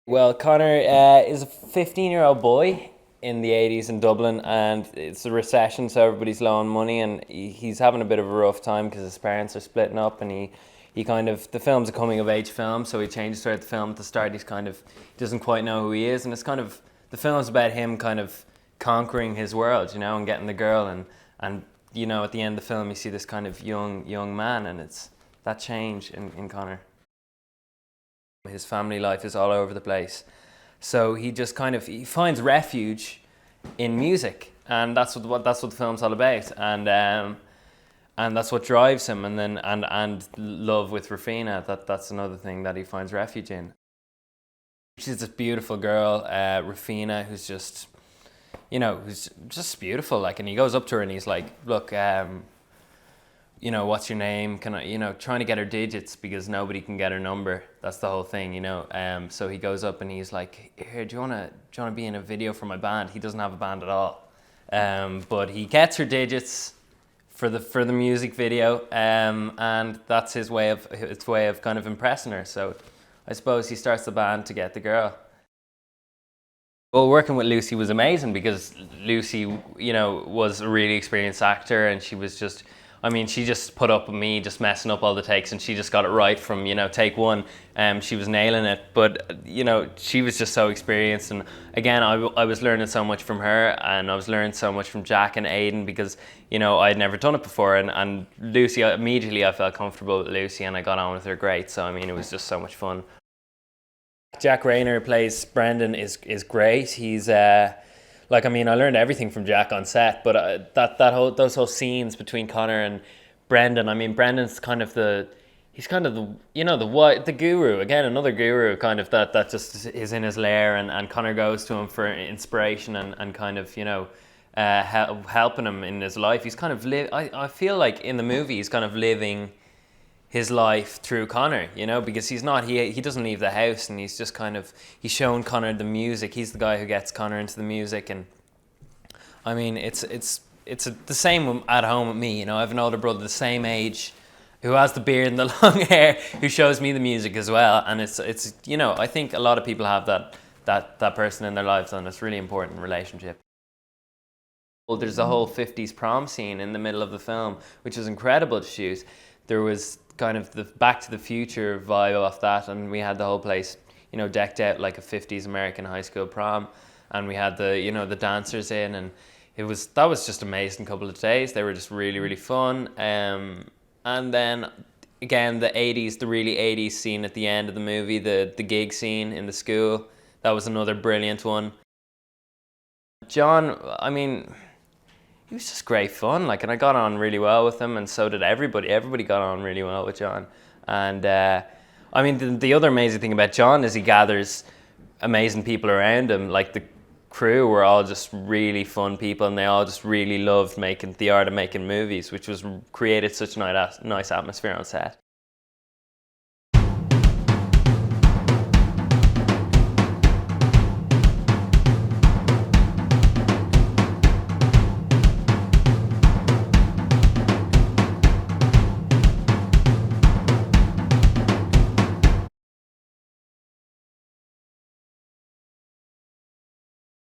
Well, Connor is a 15-year-old boy in the 80s in Dublin, and it's a recession, so everybody's low on money, and he's having a bit of a rough time because his parents are splitting up, and he kind of, the film's a coming of age film, so he changes throughout the film. At the start, he's kind of, he doesn't quite know who he is, and it's kind of, the film's about him kind of conquering his world, and getting the girl, and at the end of the film, you see this kind of young man, and it's that change in Connor. His family life is all over the place. So he just kind of he finds refuge in music, and that's what the film's all about, and that's what drives him. And then and love with Rafina. That's another thing that he finds refuge in. She's this beautiful girl, Rafina, who's just beautiful. Like, and he goes up to her and he's like, "Look, what's your name? Can I, trying to get her digits because nobody can get her number. That's the whole thing. So he goes up and he's like, here, do you wanna be in a video for my band? He doesn't have a band at all, but he gets her digits for the music video, and that's his way of kind of impressing her. So I suppose he starts the band to get the girl. Well, working with Lucy was amazing because Lucy, was a really experienced actor, and she was just, she just put up with me just messing up all the takes, and she just got it right from, take one. She was nailing it, but, she was just so experienced. And again, I was learning so much from her, and I was learning so much from Jack and Aidan because, I'd never done it before. And Lucy, immediately I felt comfortable with Lucy and I got on with her great. So, it was just so much fun. Jack Rayner plays Brendan is great. He's I learned everything from Jack on set, but those whole scenes between Connor and Brendan. Brendan's kind of the the guru again, another guru kind of that just is in his lair, and Connor goes to him for inspiration and kind of helping him in his life. He's kind of I feel like in the movie he's kind of living his life through Connor, because he doesn't leave the house, and he's just he's shown Connor the music. He's the guy who gets Connor into the music, and it's the same at home with me. I have an older brother the same age who has the beard and the long hair who shows me the music as well, and it's I think a lot of people have that person in their lives, and it's a really important relationship. Well, there's a whole 50s prom scene in the middle of the film, which was incredible to shoot. There was kind of the Back to the Future vibe off that, and we had the whole place, decked out like a 50s American high school prom, and we had the dancers in, and that was just amazing couple of days. They were just really, really fun. And then again, the really 80s scene at the end of the movie, the gig scene in the school, that was another brilliant one. John, he was just great fun, and I got on really well with him, and so did everybody. Everybody got on really well with John. And the other amazing thing about John is he gathers amazing people around him. Like, the crew were all just really fun people, and they all just really loved making the art of making movies, which created such a nice atmosphere on set.